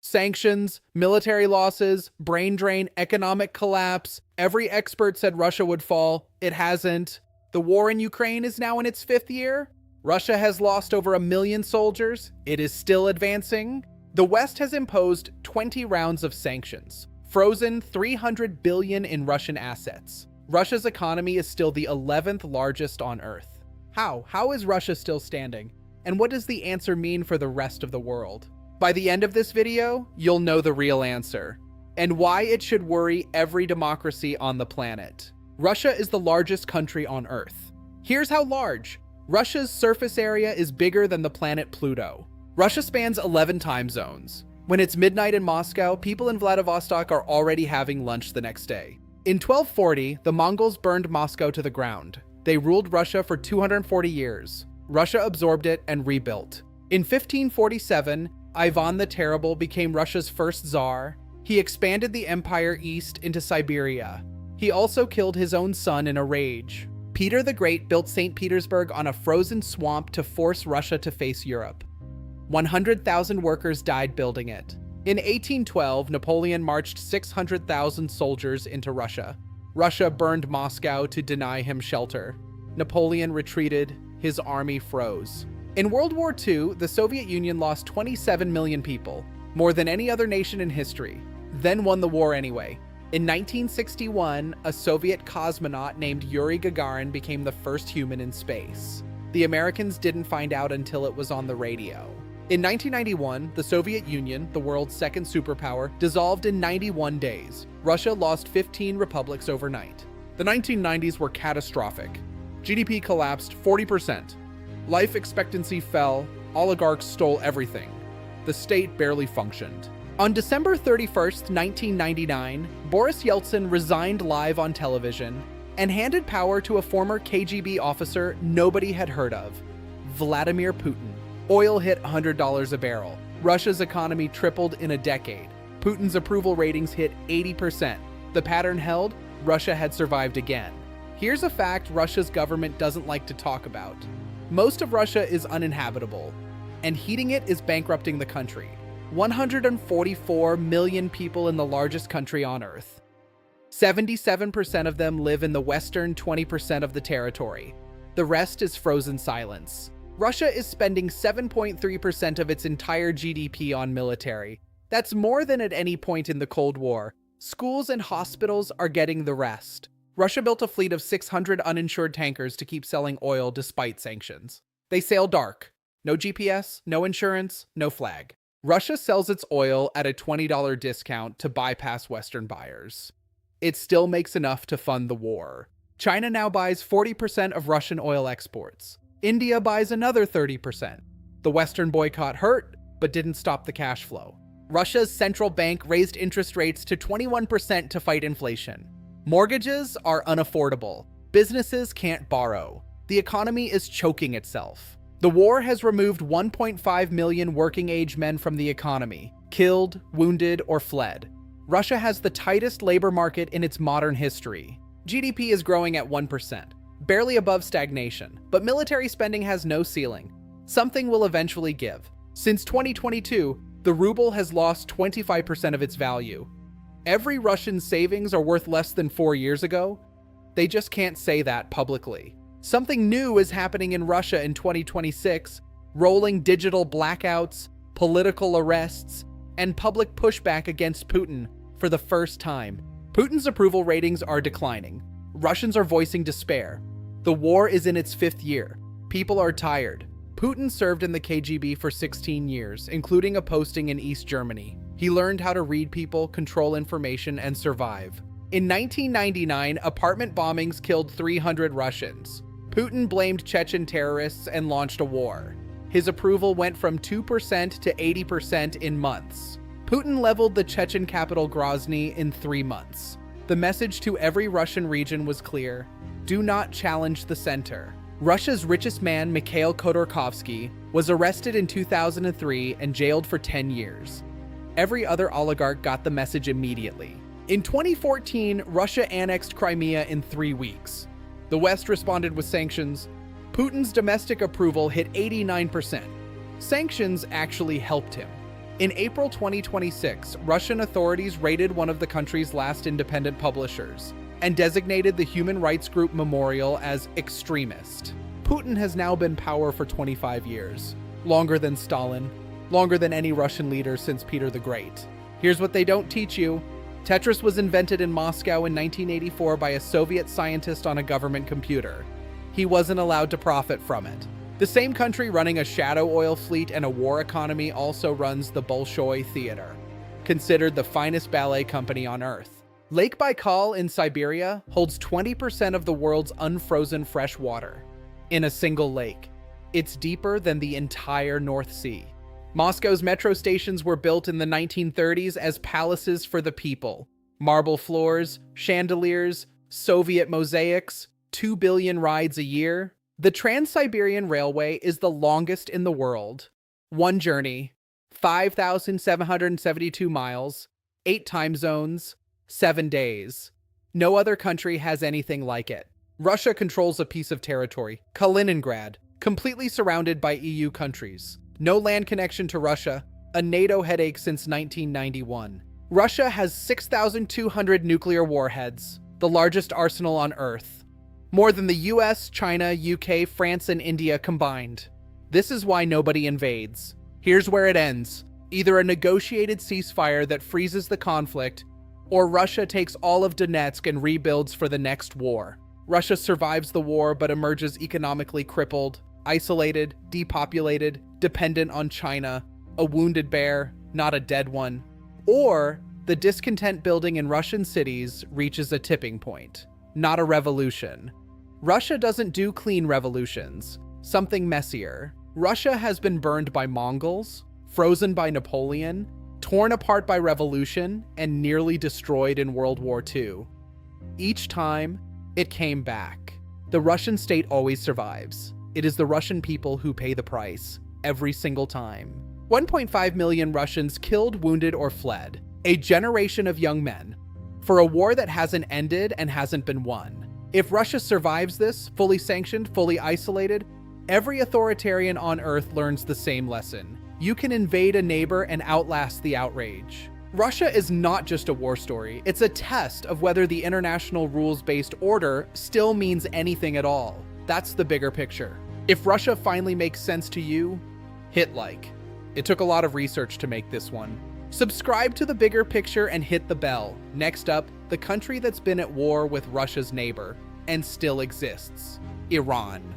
Sanctions, military losses, brain drain, economic collapse. Every expert said Russia would fall. It hasn't. The war in Ukraine is now in its 5th year. Russia has lost over 1 million soldiers. It is still advancing. The West has imposed 20 rounds of sanctions, frozen $300 billion in Russian assets. Russia's economy is still the 11th largest on Earth. How is Russia still standing? And what does the answer mean for the rest of the world? By the end of this video, you'll know the real answer, and why it should worry every democracy on the planet. Russia is the largest country on Earth. Here's how large. Russia's surface area is bigger than the planet Pluto. Russia spans 11 time zones. When it's midnight in Moscow, people in Vladivostok are already having lunch the next day. In 1240, the Mongols burned Moscow to the ground. They ruled Russia for 240 years. Russia absorbed it and rebuilt. In 1547, Ivan the Terrible became Russia's first Tsar. He expanded the empire east into Siberia. He also killed his own son in a rage. Peter the Great built St. Petersburg on a frozen swamp to force Russia to face Europe. 100,000 workers died building it. In 1812, Napoleon marched 600,000 soldiers into Russia. Russia burned Moscow to deny him shelter. Napoleon retreated. His army froze. In World War II, the Soviet Union lost 27 million people, more than any other nation in history, then won the war anyway. In 1961, a Soviet cosmonaut named Yuri Gagarin became the first human in space. The Americans didn't find out until it was on the radio. In 1991, the Soviet Union, the world's second superpower, dissolved in 91 days. Russia lost 15 republics overnight. The 1990s were catastrophic. GDP collapsed 40%. Life expectancy fell. Oligarchs stole everything. The state barely functioned. On December 31st, 1999, Boris Yeltsin resigned live on television and handed power to a former KGB officer nobody had heard of, Vladimir Putin. Oil hit $100 a barrel. Russia's economy tripled in a decade. Putin's approval ratings hit 80%. The pattern held. Russia had survived again. Here's a fact Russia's government doesn't like to talk about. Most of Russia is uninhabitable, and heating it is bankrupting the country. 144 million people in the largest country on Earth. 77% of them live in the western 20% of the territory. The rest is frozen silence. Russia is spending 7.3% of its entire GDP on military. That's more than at any point in the Cold War. Schools and hospitals are getting the rest. Russia built a fleet of 600 uninsured tankers to keep selling oil despite sanctions. They sail dark. No GPS, no insurance, no flag. Russia sells its oil at a $20 discount to bypass Western buyers. It still makes enough to fund the war. China now buys 40% of Russian oil exports. India buys another 30%. The Western boycott hurt, but didn't stop the cash flow. Russia's central bank raised interest rates to 21% to fight inflation. Mortgages are unaffordable. Businesses can't borrow. The economy is choking itself. The war has removed 1.5 million working-age men from the economy, killed, wounded, or fled. Russia has the tightest labor market in its modern history. GDP is growing at 1%, barely above stagnation, but military spending has no ceiling. Something will eventually give. Since 2022, the ruble has lost 25% of its value. Every Russian savings are worth less than 4 years ago. They just can't say that publicly. Something new is happening in Russia in 2026, rolling digital blackouts, political arrests, and public pushback against Putin for the first time. Putin's approval ratings are declining. Russians are voicing despair. The war is in its 5th year. People are tired. Putin served in the KGB for 16 years, including a posting in East Germany. He learned how to read people, control information, and survive. In 1999, apartment bombings killed 300 Russians. Putin blamed Chechen terrorists and launched a war. His approval went from 2% to 80% in months. Putin leveled the Chechen capital Grozny in 3 months. The message to every Russian region was clear: do not challenge the center. Russia's richest man, Mikhail Khodorkovsky, was arrested in 2003 and jailed for 10 years. Every other oligarch got the message immediately. In 2014, Russia annexed Crimea in 3 weeks. The West responded with sanctions. Putin's domestic approval hit 89%. Sanctions actually helped him. In April 2026, Russian authorities raided one of the country's last independent publishers and designated the human rights group Memorial as extremist. Putin has now been in power for 25 years, longer than Stalin, longer than any Russian leader since Peter the Great. Here's what they don't teach you. Tetris was invented in Moscow in 1984 by a Soviet scientist on a government computer. He wasn't allowed to profit from it. The same country running a shadow oil fleet and a war economy also runs the Bolshoi Theater, considered the finest ballet company on Earth. Lake Baikal in Siberia holds 20% of the world's unfrozen fresh water in a single lake. It's deeper than the entire North Sea. Moscow's metro stations were built in the 1930s as palaces for the people. Marble floors, chandeliers, Soviet mosaics, 2 billion rides a year. The Trans-Siberian Railway is the longest in the world. One journey, 5,772 miles, 8 time zones, 7 days. No other country has anything like it. Russia controls a piece of territory, Kaliningrad, completely surrounded by EU countries. No land connection to Russia, a NATO headache since 1991. Russia has 6,200 nuclear warheads, the largest arsenal on Earth. More than the US, China, UK, France, and India combined. This is why nobody invades. Here's where it ends. Either a negotiated ceasefire that freezes the conflict, or Russia takes all of Donetsk and rebuilds for the next war. Russia survives the war but emerges economically crippled, isolated, depopulated, dependent on China, a wounded bear, not a dead one. Or the discontent building in Russian cities reaches a tipping point, not a revolution. Russia doesn't do clean revolutions, something messier. Russia has been burned by Mongols, frozen by Napoleon, torn apart by revolution, and nearly destroyed in World War II. Each time, it came back. The Russian state always survives. It is the Russian people who pay the price, every single time. 1.5 million Russians killed, wounded, or fled. A generation of young men. For a war that hasn't ended and hasn't been won. If Russia survives this, fully sanctioned, fully isolated, every authoritarian on Earth learns the same lesson. You can invade a neighbor and outlast the outrage. Russia is not just a war story, it's a test of whether the international rules-based order still means anything at all. That's the bigger picture. If Russia finally makes sense to you, hit like. It took a lot of research to make this one. Subscribe to The Bigger Picture and hit the bell. Next up, the country that's been at war with Russia's neighbor and still exists, Iran.